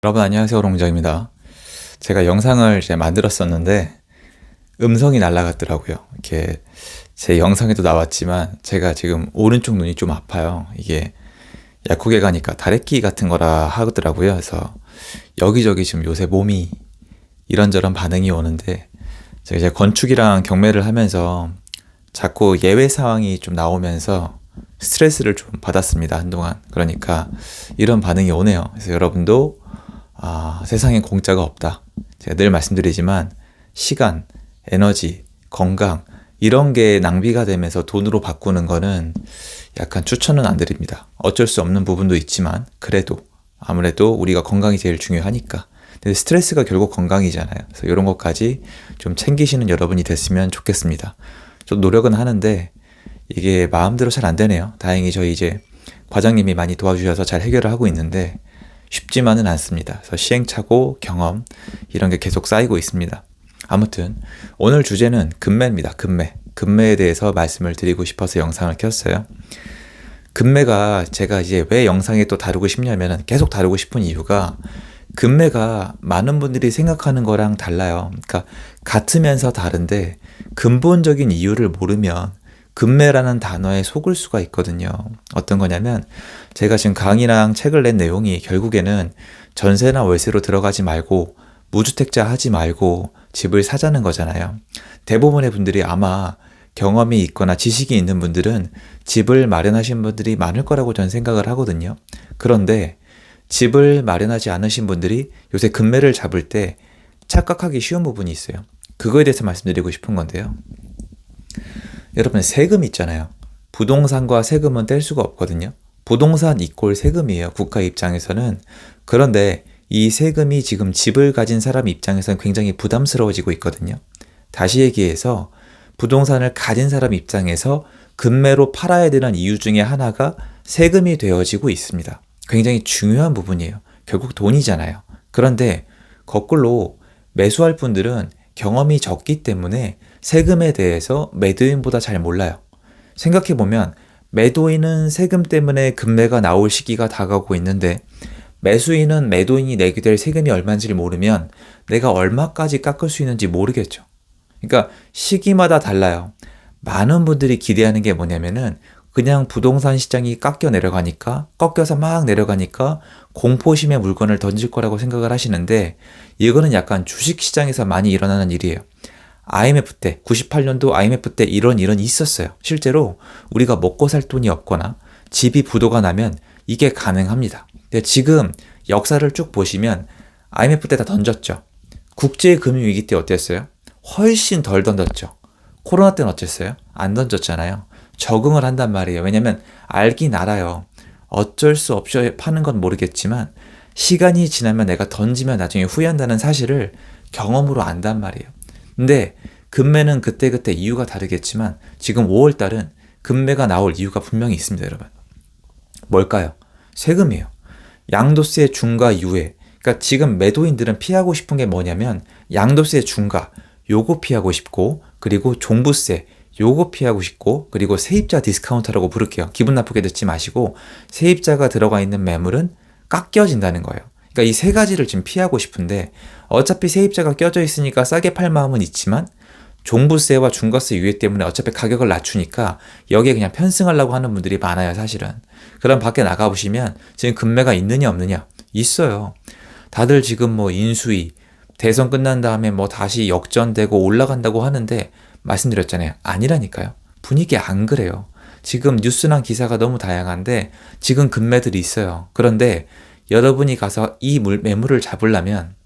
여러분 안녕하세요, 롱장입니다. 제가 영상을 이제 만들었었는데 음성이 날라갔더라고요. 이렇게 제 영상에도 나왔지만 제가 지금 오른쪽 눈이 좀 아파요. 이게 약국에 가니까 다래끼 같은 거라 하더라고요. 그래서 여기저기 지금 요새 몸이 이런저런 반응이 오는데 제가 이제 건축이랑 경매를 하면서 자꾸 예외 상황이 좀 나오면서 스트레스를 좀 받았습니다, 한동안. 그러니까 이런 반응이 오네요. 그래서 여러분도 세상엔 공짜가 없다. 제가 늘 말씀드리지만 시간, 에너지, 건강 이런 게 낭비가 되면서 돈으로 바꾸는 거는 약간 추천은 안 드립니다. 어쩔 수 없는 부분도 있지만 그래도 아무래도 우리가 건강이 제일 중요하니까. 근데 스트레스가 결국 건강이잖아요. 그래서 이런 것까지 좀 챙기시는 여러분이 됐으면 좋겠습니다. 좀 노력은 하는데 이게 마음대로 잘 안 되네요. 다행히 저희 이제 과장님이 많이 도와주셔서 잘 해결을 하고 있는데 쉽지만은 않습니다. 그래서 시행착오, 경험 이런 게 계속 쌓이고 있습니다. 아무튼 오늘 주제는 금매입니다. 금매에 대해서 말씀을 드리고 싶어서 영상을 켰어요. 금매가 제가 이제 왜 영상에 또 다루고 싶냐면은 계속 다루고 싶은 이유가 금매가 많은 분들이 생각하는 거랑 달라요. 그러니까 같으면서 다른데 근본적인 이유를 모르면 금매라는 단어에 속을 수가 있거든요. 어떤 거냐면 제가 지금 강의랑 책을 낸 내용이 결국에는 전세나 월세로 들어가지 말고 무주택자 하지 말고 집을 사자는 거잖아요. 대부분의 분들이 아마 경험이 있거나 지식이 있는 분들은 집을 마련하신 분들이 많을 거라고 저는 생각을 하거든요. 그런데 집을 마련하지 않으신 분들이 요새 금매를 잡을 때 착각하기 쉬운 부분이 있어요. 그거에 대해서 말씀드리고 싶은 건데요. 여러분 세금 있잖아요. 부동산과 세금은 뗄 수가 없거든요. 부동산 이꼴 세금이에요. 국가 입장에서는. 그런데 이 세금이 지금 집을 가진 사람 입장에서는 굉장히 부담스러워지고 있거든요. 다시 얘기해서 부동산을 가진 사람 입장에서 금매로 팔아야 되는 이유 중에 하나가 세금이 되어지고 있습니다. 굉장히 중요한 부분이에요. 결국 돈이잖아요. 그런데 거꾸로 매수할 분들은 경험이 적기 때문에 세금에 대해서 매도인보다 잘 몰라요. 생각해보면 매도인은 세금 때문에 금매가 나올 시기가 다가오고 있는데 매수인은 매도인이 내게 될 세금이 얼마인지를 모르면 내가 얼마까지 깎을 수 있는지 모르겠죠. 그러니까 시기마다 달라요. 많은 분들이 기대하는 게 뭐냐면은 그냥 부동산 시장이 깎여 내려가니까 꺾여서 막 내려가니까 공포심의 물건을 던질 거라고 생각을 하시는데 이거는 약간 주식시장에서 많이 일어나는 일이에요. IMF 때 98년도 IMF 때 이런 일은 있었어요. 실제로 우리가 먹고 살 돈이 없거나 집이 부도가 나면 이게 가능합니다. 근데 지금 역사를 쭉 보시면 IMF 때 다 던졌죠. 국제금융위기 때 어땠어요? 훨씬 덜 던졌죠. 코로나 때는 어땠어요? 안 던졌잖아요. 적응을 한단 말이에요. 왜냐면 알긴 알아요. 어쩔 수 없이 파는 건 모르겠지만 시간이 지나면 내가 던지면 나중에 후회한다는 사실을 경험으로 안단 말이에요. 근데 금매는 그때그때 이유가 다르겠지만 지금 5월달은 금매가 나올 이유가 분명히 있습니다, 여러분. 뭘까요? 세금이에요. 양도세 중과 유예. 그러니까 지금 매도인들은 피하고 싶은 게 뭐냐면 양도세 중과 요거 피하고 싶고 그리고 종부세 요거 피하고 싶고 그리고 세입자 디스카운트라고 부를게요. 기분 나쁘게 듣지 마시고 세입자가 들어가 있는 매물은 깎여진다는 거예요. 그러니까 이 세 가지를 지금 피하고 싶은데 어차피 세입자가 껴져 있으니까 싸게 팔 마음은 있지만 종부세와 중과세 유예 때문에 어차피 가격을 낮추니까 여기에 그냥 편승하려고 하는 분들이 많아요, 사실은. 그럼 밖에 나가보시면 지금 금매가 있느냐 없느냐? 있어요. 다들 지금 뭐 인수위, 대선 끝난 다음에 뭐 다시 역전되고 올라간다고 하는데 말씀드렸잖아요. 아니라니까요. 분위기 안 그래요. 지금 뉴스랑 기사가 너무 다양한데 지금 금매들이 있어요. 그런데 여러분이 가서 이 매물을 잡으려면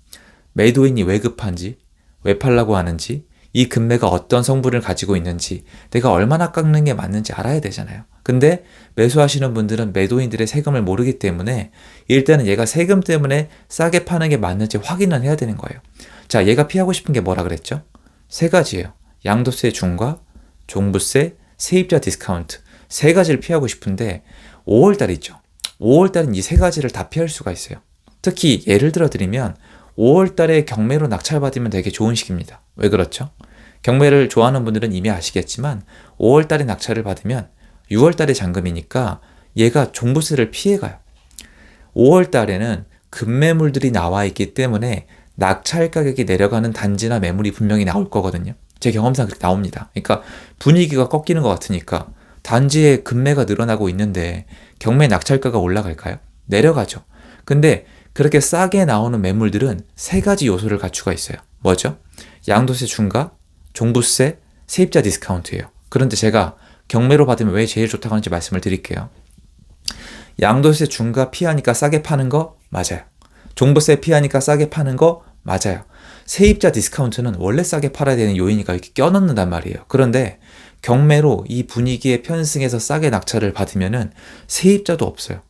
매도인이 왜 급한지, 왜 팔라고 하는지, 이 금매가 어떤 성분을 가지고 있는지, 내가 얼마나 깎는 게 맞는지 알아야 되잖아요. 근데 매수하시는 분들은 매도인들의 세금을 모르기 때문에 일단은 얘가 세금 때문에 싸게 파는 게 맞는지 확인은 해야 되는 거예요. 자, 얘가 피하고 싶은 게 뭐라 그랬죠? 세 가지예요. 양도세 중과, 종부세, 세입자 디스카운트. 세 가지를 피하고 싶은데 5월달이죠. 5월달은 이 세 가지를 다 피할 수가 있어요. 특히 예를 들어 드리면 5월달에 경매로 낙찰받으면 되게 좋은 시기입니다. 왜 그렇죠? 경매를 좋아하는 분들은 이미 아시겠지만 5월달에 낙찰을 받으면 6월달에 잔금이니까 얘가 종부세를 피해가요. 5월달에는 급매물들이 나와 있기 때문에 낙찰 가격이 내려가는 단지나 매물이 분명히 나올 거거든요. 제 경험상 그렇게 나옵니다. 그러니까 분위기가 꺾이는 것 같으니까 단지의 급매가 늘어나고 있는데 경매 낙찰가가 올라갈까요? 내려가죠. 근데 그렇게 싸게 나오는 매물들은 세 가지 요소를 갖추고 있어요. 뭐죠? 양도세 중과, 종부세, 세입자 디스카운트예요. 그런데 제가 경매로 받으면 왜 제일 좋다고 하는지 말씀을 드릴게요. 양도세 중과 피하니까 싸게 파는 거 맞아요. 종부세 피하니까 싸게 파는 거 맞아요. 세입자 디스카운트는 원래 싸게 팔아야 되는 요인이니까 이렇게 껴넣는단 말이에요. 그런데 경매로 이 분위기에 편승해서 싸게 낙찰을 받으면은 세입자도 없어요.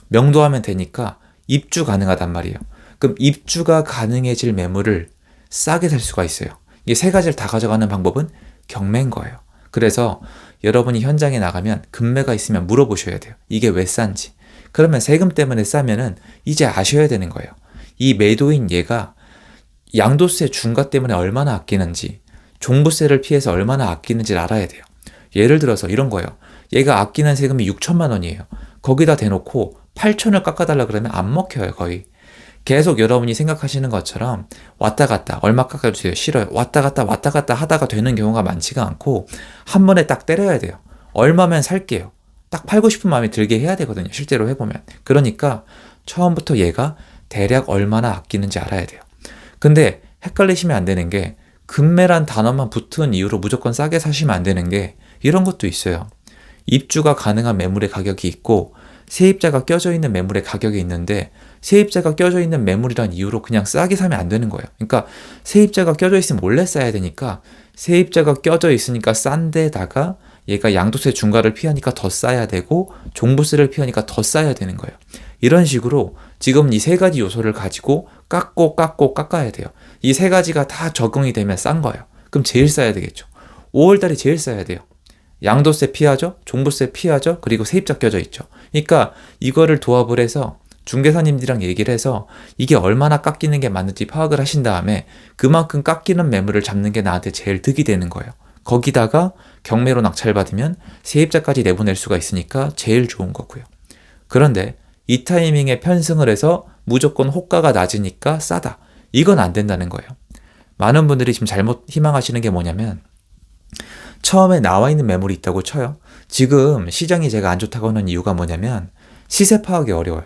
명도하면 되니까 입주 가능하단 말이에요. 그럼 입주가 가능해질 매물을 싸게 살 수가 있어요. 이 세 가지를 다 가져가는 방법은 경매인 거예요. 그래서 여러분이 현장에 나가면 급매가 있으면 물어보셔야 돼요. 이게 왜 싼지. 그러면 세금 때문에 싸면은 이제 아셔야 되는 거예요. 이 매도인 얘가 양도세 중과 때문에 얼마나 아끼는지, 종부세를 피해서 얼마나 아끼는지를 알아야 돼요. 예를 들어서 이런 거예요. 얘가 아끼는 세금이 6천만 원이에요. 거기다 대놓고 8천을 깎아달라 그러면 안 먹혀요, 거의. 계속 여러분이 생각하시는 것처럼 왔다 갔다 얼마 깎아주세요. 싫어요. 왔다 갔다 하다가 되는 경우가 많지가 않고 한 번에 딱 때려야 돼요. 얼마면 살게요. 딱 팔고 싶은 마음이 들게 해야 되거든요. 실제로 해보면. 그러니까 처음부터 얘가 대략 얼마나 아끼는지 알아야 돼요. 근데 헷갈리시면 안 되는 게 급매란 단어만 붙은 이유로 무조건 싸게 사시면 안 되는 게 이런 것도 있어요. 입주가 가능한 매물의 가격이 있고 세입자가 껴져 있는 매물의 가격이 있는데 세입자가 껴져 있는 매물이란 이유로 그냥 싸게 사면 안 되는 거예요. 그러니까 세입자가 껴져 있으면 원래 싸야 되니까 세입자가 껴져 있으니까 싼 데다가 얘가 양도세 중과를 피하니까 더 싸야 되고 종부세를 피하니까 더 싸야 되는 거예요. 이런 식으로 지금 이 세 가지 요소를 가지고 깎아야 돼요. 이 세 가지가 다 적응이 되면 싼 거예요. 그럼 제일 싸야 되겠죠. 5월달이 제일 싸야 돼요. 양도세 피하죠, 종부세 피하죠, 그리고 세입자 껴져 있죠. 그러니까 이거를 도합을 해서 중개사님들이랑 얘기를 해서 이게 얼마나 깎이는 게 맞는지 파악을 하신 다음에 그만큼 깎이는 매물을 잡는 게 나한테 제일 득이 되는 거예요. 거기다가 경매로 낙찰받으면 세입자까지 내보낼 수가 있으니까 제일 좋은 거고요. 그런데 이 타이밍에 편승을 해서 무조건 호가가 낮으니까 싸다. 이건 안 된다는 거예요. 많은 분들이 지금 잘못 희망하시는 게 뭐냐면 처음에 나와 있는 매물이 있다고 쳐요. 지금 시장이 제가 안 좋다고 하는 이유가 뭐냐면 시세 파악이 어려워요.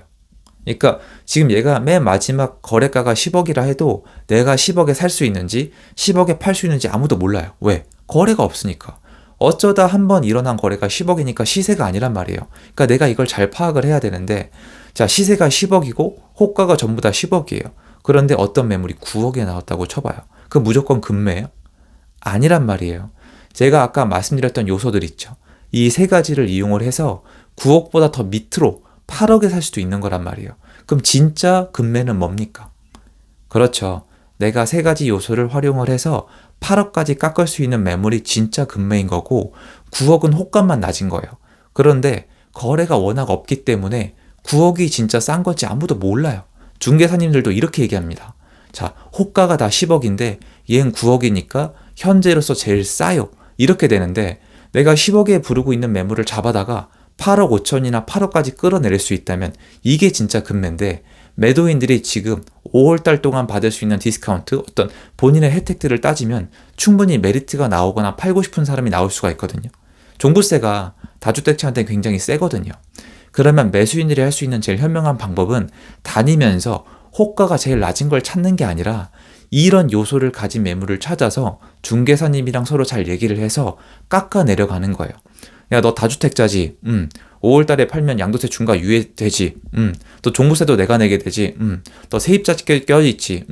그러니까 지금 얘가 맨 마지막 거래가가 10억이라 해도 내가 10억에 살 수 있는지 10억에 팔 수 있는지 아무도 몰라요. 왜? 거래가 없으니까. 어쩌다 한번 일어난 거래가 10억이니까 시세가 아니란 말이에요. 그러니까 내가 이걸 잘 파악을 해야 되는데 자, 시세가 10억이고 호가가 전부 다 10억이에요. 그런데 어떤 매물이 9억에 나왔다고 쳐봐요. 그 무조건 급매예요? 아니란 말이에요. 제가 아까 말씀드렸던 요소들 있죠. 이 세 가지를 이용을 해서 9억보다 더 밑으로 8억에 살 수도 있는 거란 말이에요. 그럼 진짜 급매는 뭡니까? 그렇죠. 내가 세 가지 요소를 활용을 해서 8억까지 깎을 수 있는 매물이 진짜 급매인 거고 9억은 호가만 낮은 거예요. 그런데 거래가 워낙 없기 때문에 9억이 진짜 싼 건지 아무도 몰라요. 중개사님들도 이렇게 얘기합니다. 자, 호가가 다 10억인데 얘는 9억이니까 현재로서 제일 싸요. 이렇게 되는데 내가 10억에 부르고 있는 매물을 잡아다가 8억 5천이나 8억까지 끌어내릴 수 있다면 이게 진짜 급매인데 매도인들이 지금 5월달 동안 받을 수 있는 디스카운트 어떤 본인의 혜택들을 따지면 충분히 메리트가 나오거나 팔고 싶은 사람이 나올 수가 있거든요. 종부세가 다주택자한테 굉장히 세거든요. 그러면 매수인들이 할 수 있는 제일 현명한 방법은 다니면서 호가가 제일 낮은 걸 찾는 게 아니라 이런 요소를 가진 매물을 찾아서 중개사님이랑 서로 잘 얘기를 해서 깎아 내려가는 거예요. 야, 너 다주택자지? 5월 달에 팔면 양도세 중과 유예되지? 또 종부세도 내가 내게 되지? 너 세입자 껴있지?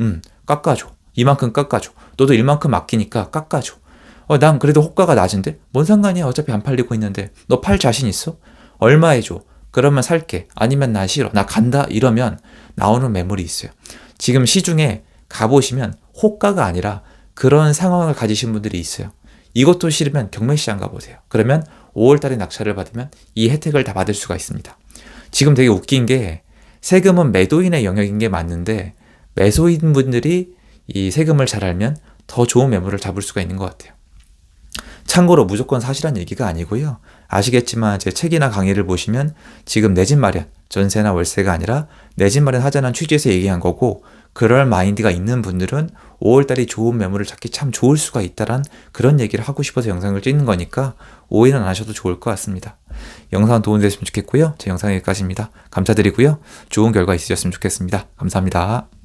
깎아줘. 이만큼 깎아줘. 너도 이만큼 아끼니까 깎아줘. 난 그래도 호가가 낮은데? 뭔 상관이야? 어차피 안 팔리고 있는데. 너 팔 자신 있어? 얼마에 줘? 그러면 살게. 아니면 나 싫어. 나 간다. 이러면 나오는 매물이 있어요. 지금 시중에 가보시면 호가가 아니라 그런 상황을 가지신 분들이 있어요. 이것도 싫으면 경매시장 가보세요. 그러면 5월달에 낙찰을 받으면 이 혜택을 다 받을 수가 있습니다. 지금 되게 웃긴 게 세금은 매도인의 영역인 게 맞는데 매수인분들이 이 세금을 잘 알면 더 좋은 매물을 잡을 수가 있는 것 같아요. 참고로 무조건 사실한 얘기가 아니고요. 아시겠지만 제 책이나 강의를 보시면 지금 내 집 마련, 전세나 월세가 아니라 내 집 마련하자는 취지에서 얘기한 거고, 그럴 마인드가 있는 분들은 5월달이 좋은 매물을 찾기 참 좋을 수가 있다란 그런 얘기를 하고 싶어서 영상을 찍는 거니까 오해는 안 하셔도 좋을 것 같습니다. 영상 도움되셨으면 좋겠고요. 제 영상 여기까지입니다. 감사드리고요. 좋은 결과 있으셨으면 좋겠습니다. 감사합니다.